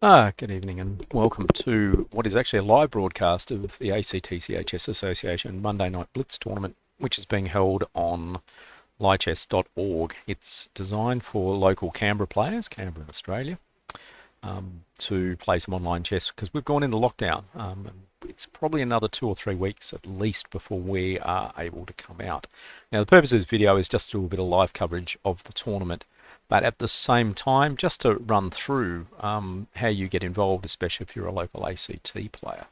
Good evening and welcome to what is actually a live broadcast of the ACTCHS Association Monday Night Blitz Tournament, which is being held on lichess.org. It's designed for local Canberra players, Canberra in Australia, to play some online chess because we've gone into lockdown. It's probably another 2 or 3 weeks at least before we are able to come out. Now, the purpose of this video is just to do a bit of live coverage of the tournament, but at the same time, just to run through how you get involved, especially if you're a local ACT player.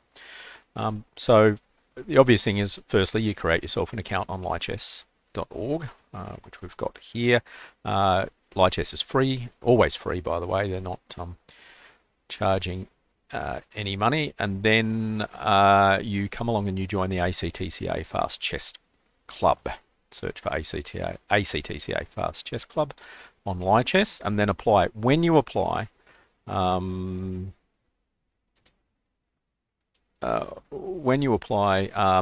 So the obvious thing is, firstly, you create yourself an account on lichess.org, which we've got here. Lichess is free, always free, by the way. They're not charging any money. And then you come along and you join the ACTCA Fast Chess Club. Search for ACTCA Fast Chess Club on Lichess, and then apply. When you apply,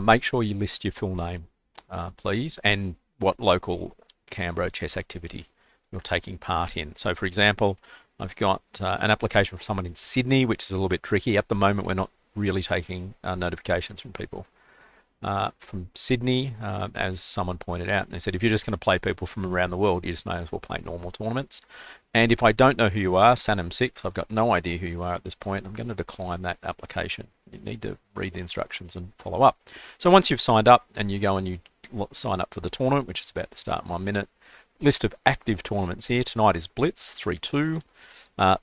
make sure you list your full name, please, and what local Canberra chess activity you're taking part in. So, for example, I've got an application from someone in Sydney, which is a little bit tricky. At the moment, we're not really taking notifications from people from Sydney, as someone pointed out. And they said, if you're just going to play people from around the world, you just may as well play normal tournaments. And if I don't know who you are, Sanam6, I've got no idea who you are at this point, I'm going to decline that application. You need to read the instructions and follow up. So once you've signed up and you go and you sign up for the tournament, which is about to start in 1 minute, list of active tournaments here. Tonight is Blitz 3-2.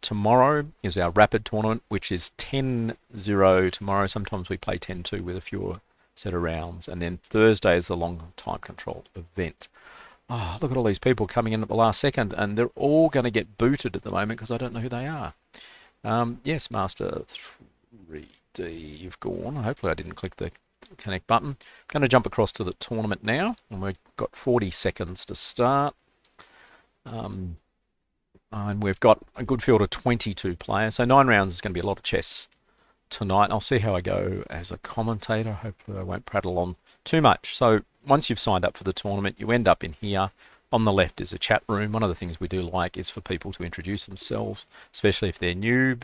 Tomorrow is our Rapid tournament, which is 10-0 tomorrow. Sometimes we play 10-2 with a fewer set of rounds. And then Thursday is the long time control event. Oh, look at all these people coming in at the last second, and they're all going to get booted at the moment because I don't know who they are. Yes, Master 3D, you've gone. Hopefully I didn't click the connect button. I'm going to jump across to the tournament now, and we've got 40 seconds to start. And we've got a good field of 22 players, so 9 rounds is going to be a lot of chess tonight. I'll see how I go as a commentator. Hopefully I won't prattle on too much. So once you've signed up for the tournament, you end up in here. On the left is a chat room. One of the things we do like is for people to introduce themselves, especially if they're new,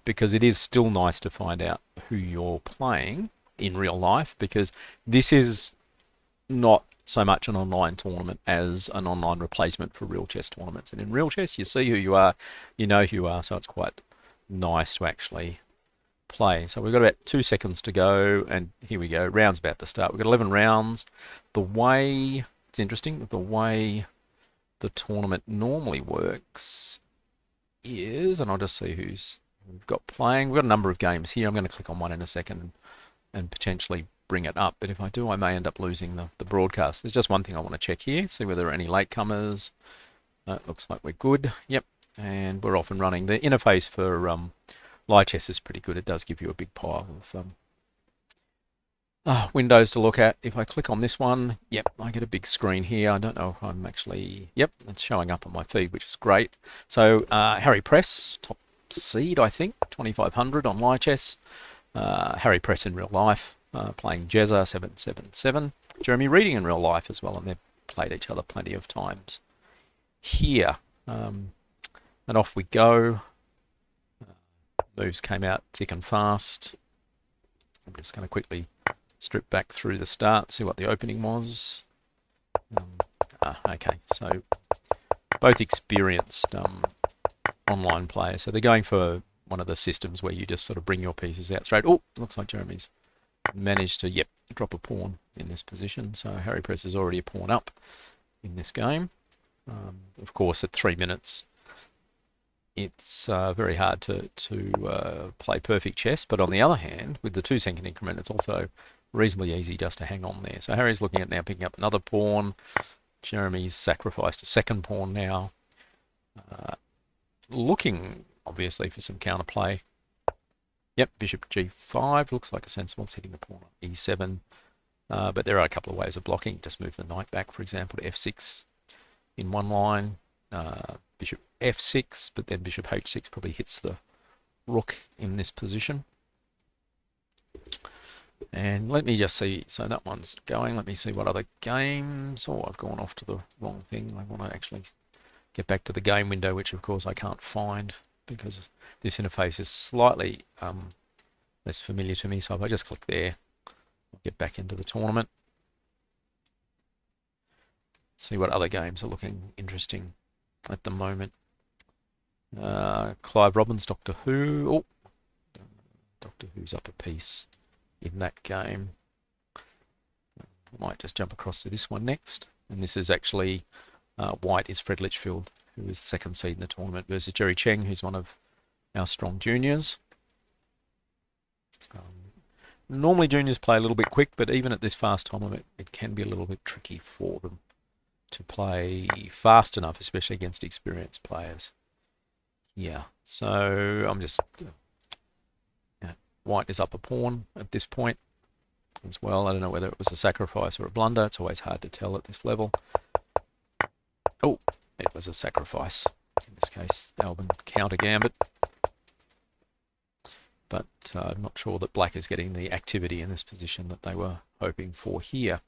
because it is still nice to find out who you're playing in real life, because this is not so much an online tournament as an online replacement for real chess tournaments. And in real chess, you see who you are, you know who you are, so it's quite nice to actually play. So we've got about 2 seconds to go, and here we go. Round's about to start. We've got 11 rounds. The way, it's interesting, the way the tournament normally works is, and I'll just see who's we've got playing. We've got a number of games here. I'm going to click on one in a second and potentially bring it up, but if I do, I may end up losing the broadcast. There's just one thing I want to check here, see whether there are any latecomers. Looks like we're good. Yep, and we're off and running. The interface for Lichess is pretty good. It does give you a big pile of windows to look at. If I click on this one, yep, I get a big screen here. I don't know if I'm actually, yep, it's showing up on my feed, which is great. So Harry Press, top seed, I think, 2500 on Lichess. Harry Press in real life, playing Jezza 777. Jeremy Reading in real life as well, and they've played each other plenty of times here. And off we go. Moves came out thick and fast. I'm just going to quickly strip back through the start, see what the opening was. Okay, so both experienced online players. So they're going for one of the systems where you just sort of bring your pieces out straight. Oh, looks like Jeremy's managed to, yep, drop a pawn in this position. So Harry Press is already a pawn up in this game. Of course, at 3 minutes, it's very hard to play perfect chess. But on the other hand, with the 2-second increment, it's also reasonably easy just to hang on there. So Harry's looking at now picking up another pawn. Jeremy's sacrificed a second pawn now. Looking, obviously, for some counterplay. Yep, bishop g5 looks like a sensible. It's hitting the pawn on e7. But there are a couple of ways of blocking. Just move the knight back, for example, to f6 in one line. Bishop f6, but then bishop h6 probably hits the rook in this position. And let me just see, so that one's going. Let me see what other games. Oh, I've gone off to the wrong thing. I want to actually get back to the game window, which of course I can't find. because this interface is slightly less familiar to me. So if I just click there, I'll get back into the tournament. See what other games are looking interesting at the moment. Clive Robbins, Doctor Who. Oh, Doctor Who's up a piece in that game. I might just jump across to this one next. And this is actually White is Fred Litchfield, who is second seed in the tournament, versus Jerry Cheng, who's one of our strong juniors. Normally juniors play a little bit quick, but even at this fast tournament, it can be a little bit tricky for them to play fast enough, especially against experienced players. Yeah, so I'm just... White is up a pawn at this point as well. I don't know whether it was a sacrifice or a blunder. It's always hard to tell at this level. Oh, it was a sacrifice. In this case, Albin counter gambit. But I'm not sure that black is getting the activity in this position that they were hoping for here.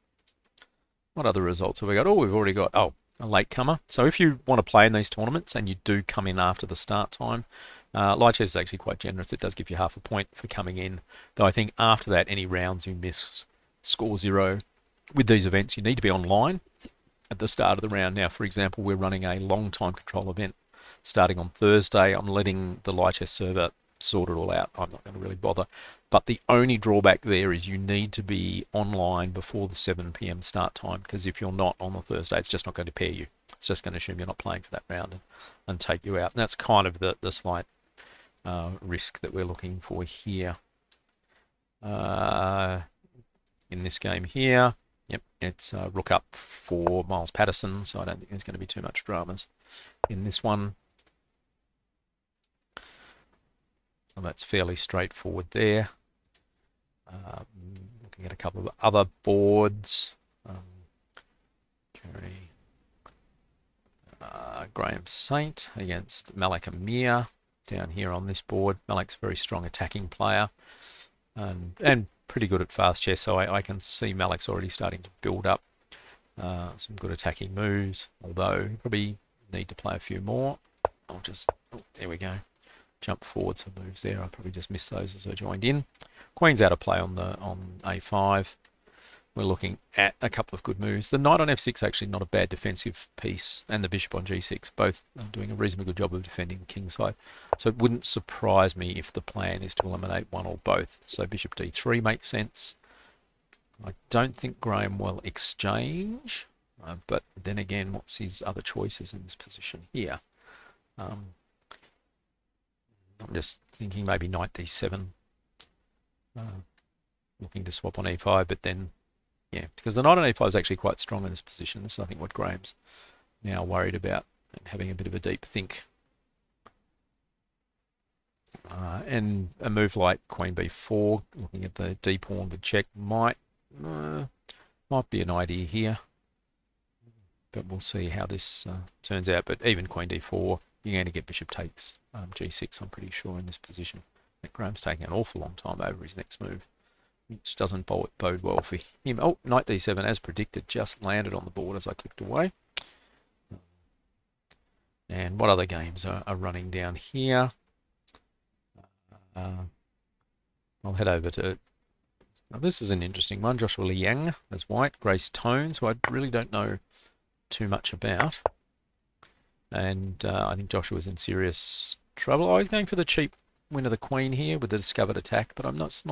What other results have we got? Oh, we've already got, a latecomer. So if you want to play in these tournaments and you do come in after the start time, light chess is actually quite generous. It does give you half a point for coming in. Though I think after that, any rounds you miss score 0. With these events, you need to be online at the start of the round. Now, for example, we're running a long time control event starting on Thursday. I'm letting the light chess server sort it all out. I'm not going to really bother. But the only drawback there is you need to be online before the 7 p.m. start time, because if you're not on the Thursday, it's just not going to pair you. It's just going to assume you're not playing for that round and take you out. And that's kind of the slight risk that we're looking for here. In this game here, yep, it's rook up for Miles Patterson, so I don't think there's going to be too much dramas in this one. So that's fairly straightforward there. Looking at a couple of other boards. Graham Saint against Malak Amir down here on this board. Malak's a very strong attacking player and pretty good at fast chess, so I can see Malak's already starting to build up some good attacking moves, although you probably need to play a few more. I'll just, there we go. Jump forward some moves there. I probably just missed those as I joined in. Queen's out of play on A5. We're looking at a couple of good moves. The knight on F6 actually not a bad defensive piece, and the bishop on G6, both doing a reasonably good job of defending the kingside. So it wouldn't surprise me if the plan is to eliminate one or both. So bishop D3 makes sense. I don't think Graham will exchange, but then again, what's his other choices in this position here? I'm just thinking maybe knight D7, looking to swap on E5, but then, yeah, because the knight on E5 is actually quite strong in this position. This is, I think, what Graham's now worried about, and having a bit of a deep think. And a move like Queen B4, looking at the D pawn with check, might be an idea here. But we'll see how this turns out. But even Queen D4, you're going to get bishop takes G6, I'm pretty sure, in this position. That Graham's taking an awful long time over his next move, which doesn't bode well for him. Oh, knight D7, as predicted, just landed on the board as I clicked away. And what other games are running down here? I'll head over to... Now this is an interesting one. Joshua Liang as white. Grace Tones, who I really don't know too much about. And I think Joshua's in serious trouble. Oh, he's going for the cheap win of the queen here with the discovered attack, but I'm not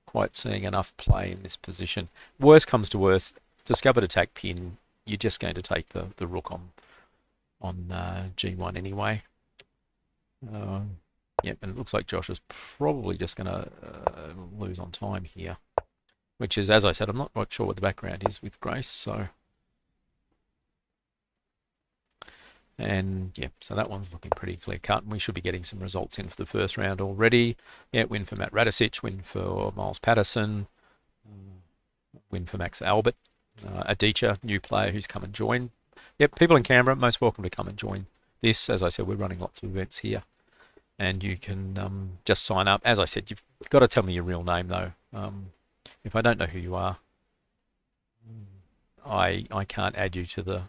quite seeing enough play in this position. Worst comes to worst, discovered attack pin, you're just going to take the rook on G1 anyway. Yep, and it looks like Josh is probably just going to lose on time here, which is, as I said, I'm not quite sure what the background is with Grace, so... And yeah, so that one's looking pretty clear cut, and we should be getting some results in for the first round already. Yeah, win for Matt Radicic, win for Miles Patterson, win for Max Albert, Adichie, new player who's come and joined. Yep, people in Canberra, most welcome to come and join this. As I said, we're running lots of events here, and you can just sign up. As I said, you've got to tell me your real name though. If I don't know who you are, I can't add you to the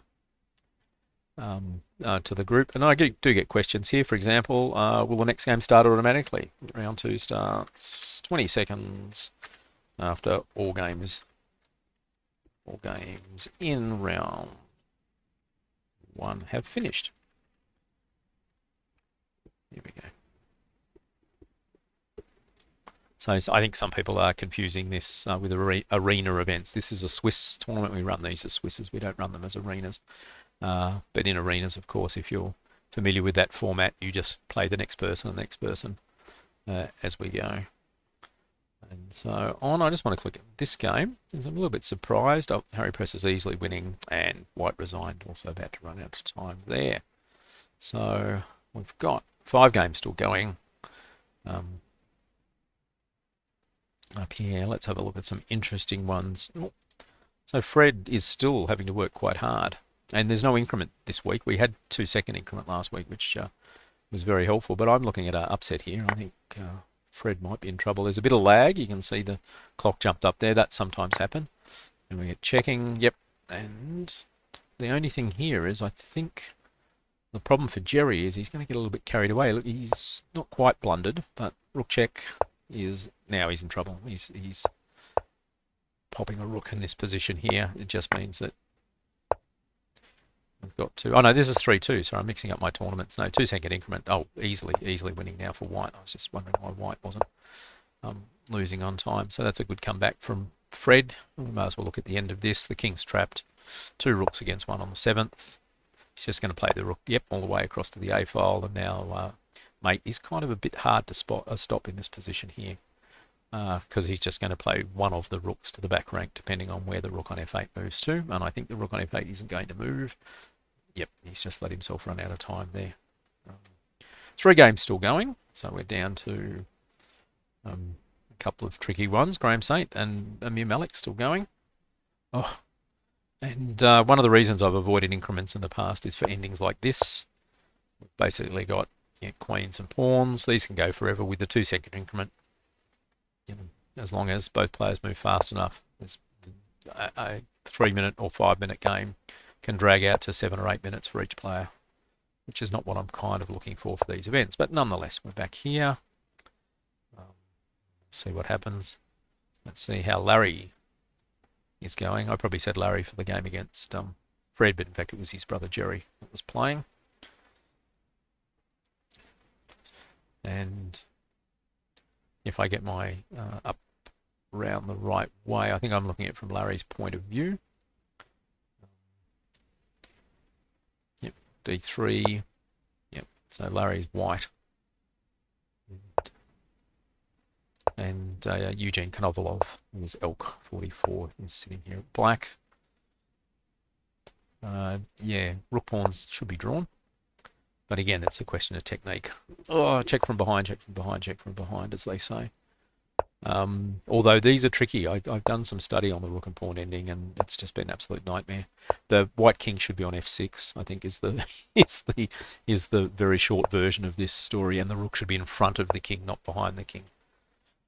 to the group. And I do get questions here. For example, will the next game start automatically? Round 2 starts 20 seconds after all games in round 1 have finished. Here we go. So I think some people are confusing this with arena events. This is a Swiss tournament. We run these as Swisses. We don't run them as arenas. But in arenas, of course, if you're familiar with that format, you just play the next person and the next person as we go. And so on, I just want to click this game. I'm a little bit surprised. Oh, Harry Press is easily winning, and White Resigned also about to run out of time there. So we've got 5 games still going. Up here, let's have a look at some interesting ones. So Fred is still having to work quite hard, and there's no increment this week. We had 2-second increment last week, which was very helpful, but I'm looking at an upset here. I think Fred might be in trouble. There's a bit of lag. You can see the clock jumped up there. That sometimes happens. And we get checking. Yep. And the only thing here is I think the problem for Jerry is he's going to get a little bit carried away. Look, he's not quite blundered, but rook check is now he's in trouble. He's popping a rook in this position here. It just means that we've got to. Oh no, this is 3-2. So I'm mixing up my tournaments. No, 2-second increment. Oh, easily winning now for White. I was just wondering why White wasn't losing on time. So that's a good comeback from Fred. We might as well look at the end of this. The king's trapped. 2 rooks against 1 on the 7th. He's just going to play the rook. Yep, all the way across to the A file, and now mate is kind of a bit hard to stop in this position here. Because he's just going to play one of the rooks to the back rank, depending on where the rook on f8 moves to. And I think the rook on f8 isn't going to move. Yep, he's just let himself run out of time there. 3 games still going, so we're down to a couple of tricky ones. Graham Saint and Amir Malik still going. Oh, and one of the reasons I've avoided increments in the past is for endings like this. We've basically got queens and pawns. These can go forever with the 2-second increment. As long as both players move fast enough. A 3-minute or 5-minute game can drag out to 7 or 8 minutes for each player, which is not what I'm kind of looking for these events. But nonetheless, we're back here. See what happens. Let's see how Larry is going. I probably said Larry for the game against Fred, but in fact it was his brother Jerry that was playing. And if I get my up around the right way, I think I'm looking at it from Larry's point of view. Yep, D3. Yep, so Larry's white. And Eugene Konovalov, who's Elk 44, is sitting here at black. Yeah, rook pawns should be drawn. But again, it's a question of technique. Oh, check from behind, check from behind, check from behind, as they say. Although these are tricky. I've done some study on the rook and pawn ending, and it's just been an absolute nightmare. The white king should be on f6, I think, is the very short version of this story, and the rook should be in front of the king, not behind the king.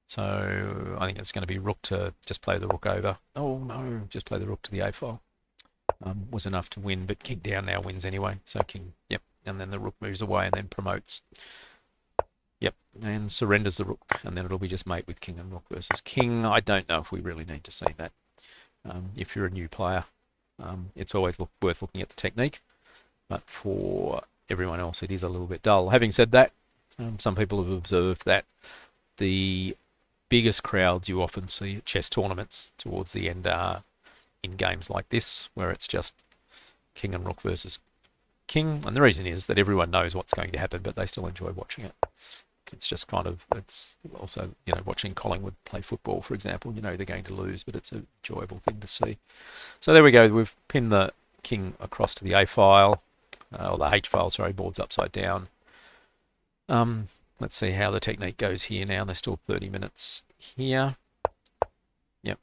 So I think it's going to be rook to just play the rook over. Oh no, just play the rook to the a file. Was enough to win, but king down now wins anyway. So king, yep, and then the rook moves away and then promotes. Yep, and surrenders the rook, and then it'll be just mate with king and rook versus king. I don't know if we really need to see that. If you're a new player, it's always worth looking at the technique, but for everyone else, it is a little bit dull. Having said that, some people have observed that the biggest crowds you often see at chess tournaments towards the end are in games like this, where it's just king and rook versus king. And the reason is that everyone knows what's going to happen, but they still enjoy watching it. It's just kind of, it's also, watching Collingwood play football, for example. They're going to lose, but it's an enjoyable thing to see. So there we go. We've pinned the king across to the A file, or the H file, sorry, board's upside down. Let's see how the technique goes here now. There's still 30 minutes here. Yep.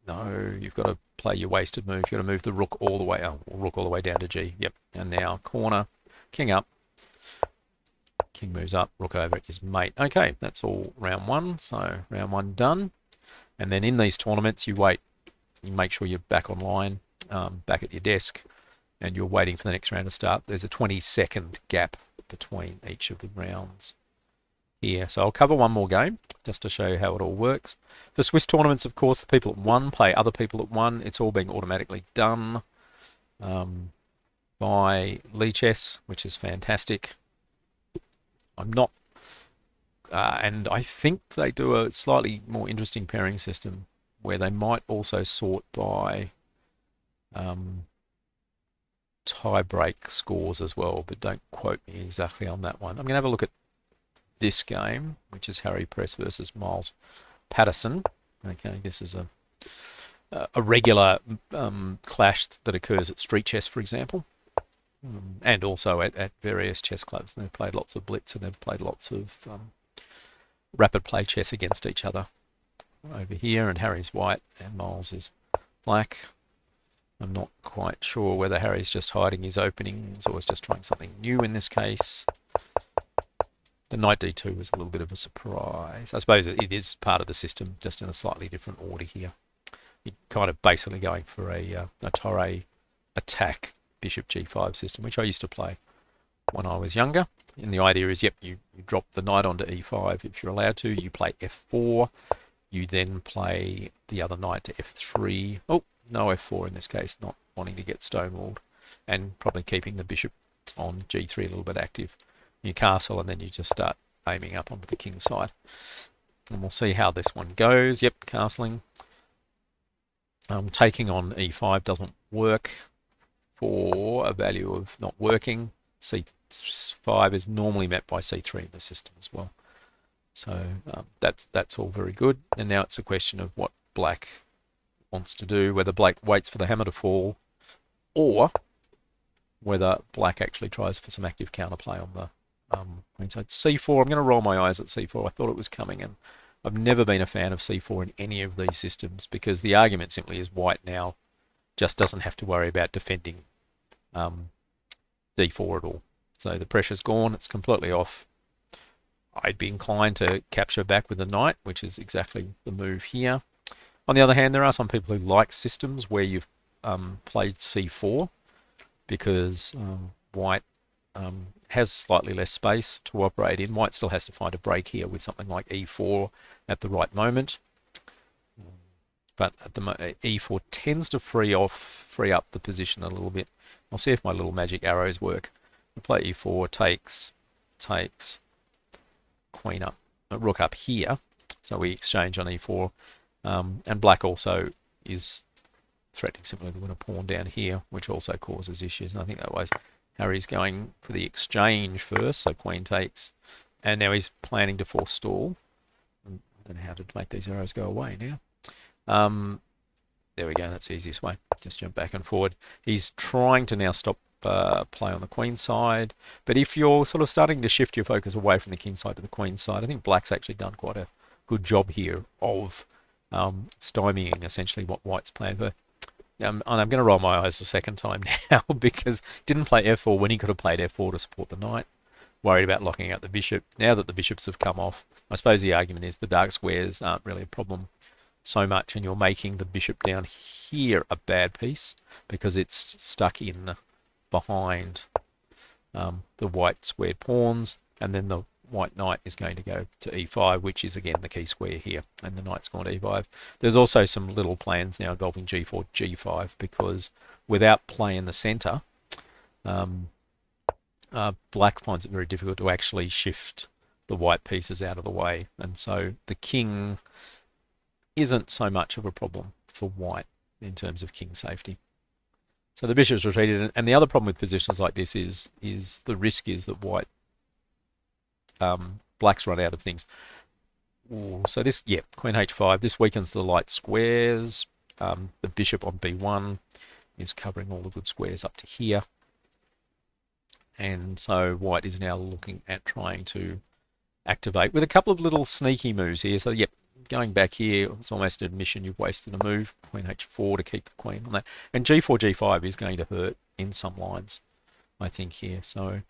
No, you've got to play your wasted move. You've got to move the rook all the way up, rook all the way down to G. Yep. And now corner, king up. King moves up, rook over is mate. Okay, that's all round 1. So round 1 done. And then in these tournaments, you wait. You make sure you're back online, back at your desk. and you're waiting for the next round to start, there's a 20-second gap between each of the rounds here. So I'll cover one more game just to show you how it all works. For Swiss tournaments, of course, the people at 1 play other people at 1. It's all being automatically done by Lichess, which is fantastic. I'm not, and I think they do a slightly more interesting pairing system where they might also sort by tie-break scores as well, but don't quote me exactly on that one. I'm going to have a look at this game, which is Harry Press versus Miles Patterson. Okay, this is a regular clash that occurs at street chess, for example, and also at various chess clubs. And they've played lots of blitz, and they've played lots of rapid play chess against each other over here. And Harry's white and Miles is black. I'm not quite sure whether Harry's just hiding his openings or is just trying something new in this case. The knight d2 was a little bit of a surprise. I suppose it is part of the system, just in a slightly different order here. You're kind of basically going for a Torre attack bishop g5 system, which I used to play when I was younger. And the idea is, yep, you drop the knight onto e5 if you're allowed to. You play f4. You then play the other knight to f3. Oh, no f4 in this case, not wanting to get stonewalled. And probably keeping the bishop on g3 a little bit active. You castle, and then you just start aiming up onto the king's side. And we'll see how this one goes. Yep, castling. Taking on e5 doesn't work for a value of not working. c5 is normally met by c3 in the system as well. So that's all very good. And now it's a question of what black wants to do, whether black waits for the hammer to fall or whether black actually tries for some active counterplay on the queen side. c4, I'm going to roll my eyes at c4. I thought it was coming, and I've never been a fan of c4 in any of these systems because the argument simply is white now just doesn't have to worry about defending d4 at all. So the pressure's gone, it's completely off. I'd be inclined to capture back with the knight, which is exactly the move here. On the other hand, there are some people who like systems where you've played c4 because white has slightly less space to operate in. White still has to find a break here with something like e4 at the right moment. But at the e4 tends to free up the position a little bit. I'll see if my little magic arrows work. We play e4, takes, queen up, rook up here. So we exchange on e4. And black also is threatening simply to win a pawn down here, which also causes issues. And I think that was Harry's going for the exchange first, so queen takes. And now he's planning to forestall. I don't know how to make these arrows go away now. There we go, that's the easiest way. Just jump back and forward. He's trying to now stop play on the queen side. But if you're sort of starting to shift your focus away from the king side to the queen side, I think black's actually done quite a good job here of stymieing essentially what white's planned for. And I'm going to roll my eyes a second time now because didn't play f4 when he could have played f4 to support the knight. Worried about locking out the bishop. Now that the bishops have come off, I suppose the argument is the dark squares aren't really a problem so much, and you're making the bishop down here a bad piece because it's stuck in behind the white squared pawns, and then the white knight is going to go to e5, which is again the key square here, and the knight's gone to e5. There's also some little plans now involving g4, g5, because without play in the center, black finds it very difficult to actually shift the white pieces out of the way, and so the king isn't so much of a problem for white in terms of king safety. So the bishop's retreated, and the other problem with positions like this is the risk is that white black's run out of things. Ooh, so this, yeah, queen h5, this weakens the light squares. The bishop on b1 is covering all the good squares up to here. And so white is now looking at trying to activate with a couple of little sneaky moves here. So, yep, going back here, it's almost an admission you've wasted a move. Queen h4 to keep the queen on that. And g4, g5 is going to hurt in some lines, I think, here. So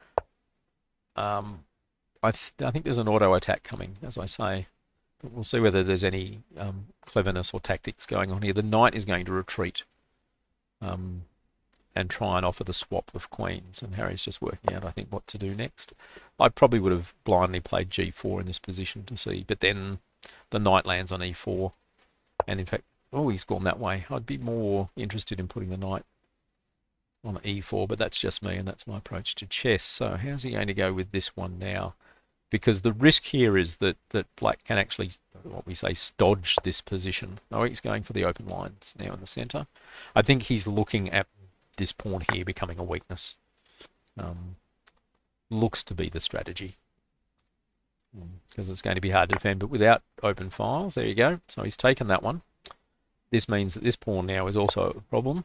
I think there's an auto attack coming, as I say. But we'll see whether there's any cleverness or tactics going on here. The knight is going to retreat. And and try and offer the swap of queens. And Harry's just working out, I think, what to do next. I probably would have blindly played g4 in this position to see, but then the knight lands on e4. And in fact, oh, he's gone that way. I'd be more interested in putting the knight on e4, but that's just me, and that's my approach to chess. So how's he going to go with this one now? Because the risk here is that black can actually, what we say, dodge this position. Oh, he's going for the open lines now in the center. I think he's looking at this pawn here becoming a weakness. Looks to be the strategy, because it's going to be hard to defend, but without open files, there you go. So he's taken that one. This means that this pawn now is also a problem.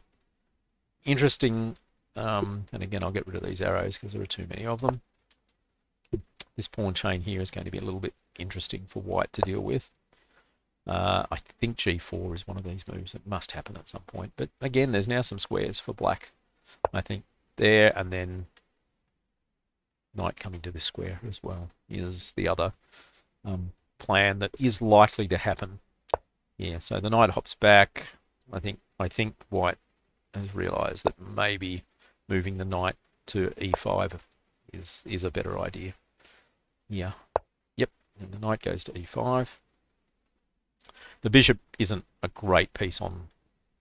Interesting, and again, I'll get rid of these arrows because there are too many of them. This pawn chain here is going to be a little bit interesting for white to deal with. I think g4 is one of these moves that must happen at some point. But again, there's now some squares for black. I think there, and then knight coming to this square as well is the other plan that is likely to happen. Yeah, so the knight hops back. I think white has realised that maybe moving the knight to e5 is a better idea. Yeah. Yep. And the knight goes to e5. The bishop isn't a great piece on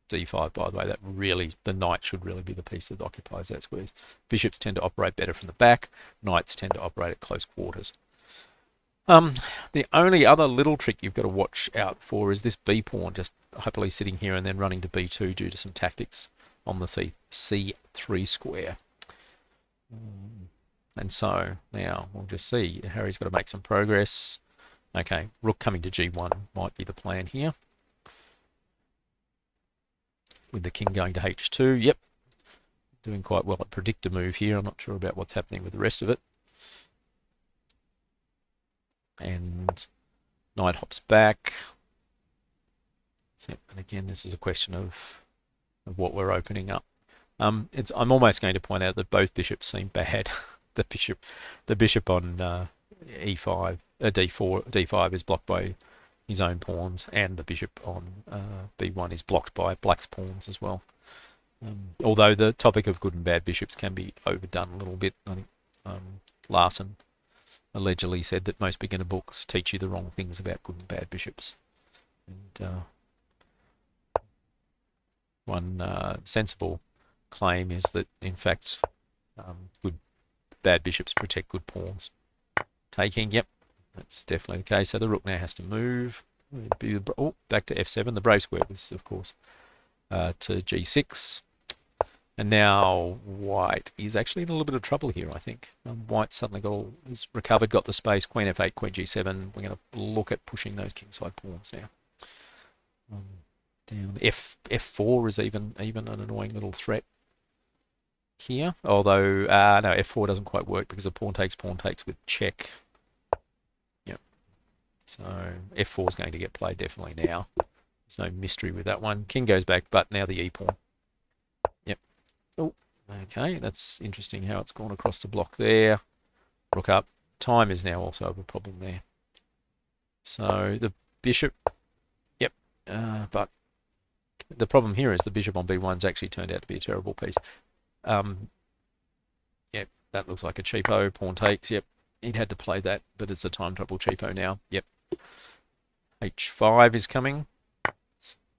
d5, by the way. That really, the knight should really be the piece that occupies that square. Bishops tend to operate better from the back. Knights tend to operate at close quarters. The only other little trick you've got to watch out for is this b pawn just happily sitting here and then running to b2 due to some tactics on the c3 square. And so now we'll just see. Harry's got to make some progress. Okay, rook coming to g1 might be the plan here. With the king going to h2. Yep. Doing quite well at predict a move here. I'm not sure about what's happening with the rest of it. And knight hops back. So, and again, this is a question of what we're opening up. I'm almost going to point out that both bishops seem bad. the bishop on e5, d5 is blocked by his own pawns, and the bishop on b1 is blocked by black's pawns as well. Although the topic of good and bad bishops can be overdone a little bit. I think Larson allegedly said that most beginner books teach you the wrong things about good and bad bishops. And one sensible claim is that, in fact, bad bishops protect good pawns. Taking, yep, that's definitely the case. So the rook now has to move. Back to f7. The brave square was, of course, to g6. And now white is actually in a little bit of trouble here, I think. White suddenly has recovered, got the space. Queen f8, queen g7. We're going to look at pushing those kingside pawns now. Down f4 is even an annoying little threat here. Although, no, f4 doesn't quite work because of pawn takes with check. Yep. So f4 is going to get played definitely now. There's no mystery with that one. King goes back, but now the e pawn. Yep. Oh, okay. That's interesting how it's gone across the block there. Rook up. Time is now also a problem there. So the bishop. Yep. But the problem here is the bishop on b1's actually turned out to be a terrible piece. Yep, that looks like a cheapo. Pawn takes. Yep, he'd had to play that, but it's a time trouble cheapo now. Yep. h5 is coming.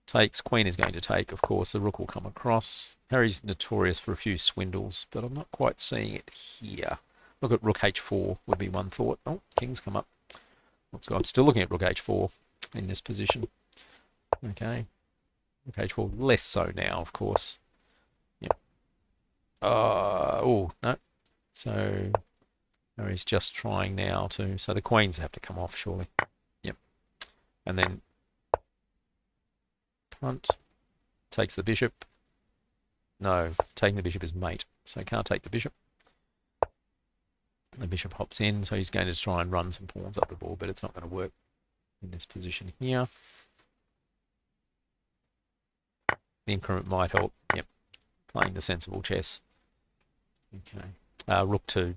Takes. Queen is going to take, of course. The rook will come across. Harry's notorious for a few swindles, but I'm not quite seeing it here. Look at rook h4 would be one thought. Oh, king's come up. I'm still looking at rook h4 in this position. Okay. Rook h4, less so now, of course. Yep. Oh, no. So Harry's just trying now to... So the queens have to come off, surely. Yep. And then punt. Takes the bishop. No, taking the bishop is mate. So can't take the bishop. The bishop hops in, so he's going to try and run some pawns up the board, but it's not going to work in this position here. The increment might help. Yep. Playing the sensible chess. Okay. Rook to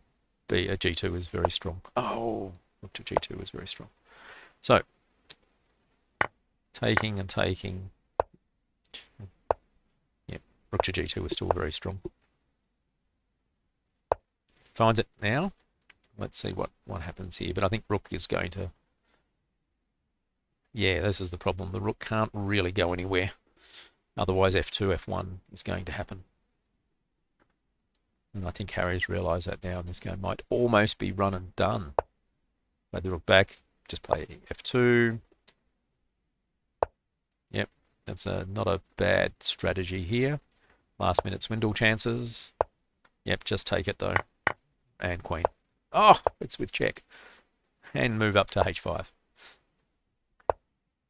g2 is very strong. Oh, rook to g2 is very strong. So, taking and taking. Yep. Rook to g2 was still very strong. Finds it now. Let's see what happens here. But I think rook is going to... Yeah, this is the problem. The rook can't really go anywhere. Otherwise, f2, f1 is going to happen. And I think Harry's realised that now, and this game might almost be run and done. Play the rook back, just play f2. Yep, that's not a bad strategy here. Last minute swindle chances. Yep, just take it though. And queen. Oh, it's with check. And move up to h5.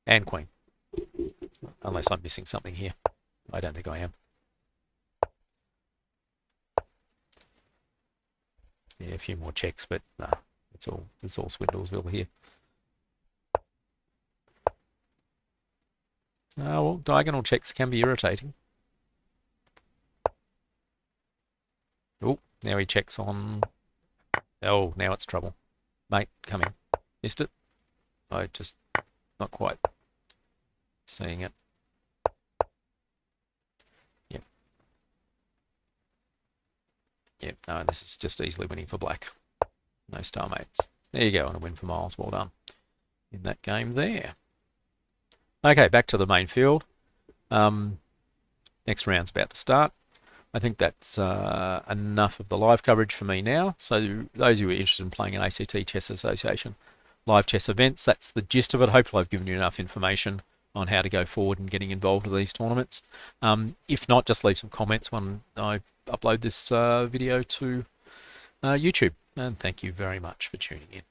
And queen. Unless I'm missing something here. I don't think I am. Yeah, a few more checks, but no, it's all Swindlesville here. Oh, well, diagonal checks can be irritating. Oh, now he checks on. Oh, now it's trouble. Mate, come in. Missed it. I just not quite seeing it. Yep. Yep, no, this is just easily winning for black. No star mates. There you go, and a win for Miles. Well done in that game there. Okay, back to the main field. Next round's about to start. I think that's enough of the live coverage for me now. So those who are interested in playing an ACT Chess Association live chess events, that's the gist of it. Hopefully I've given you enough information on how to go forward and getting involved with these tournaments. If not, just leave some comments when I upload this video to YouTube. And thank you very much for tuning in.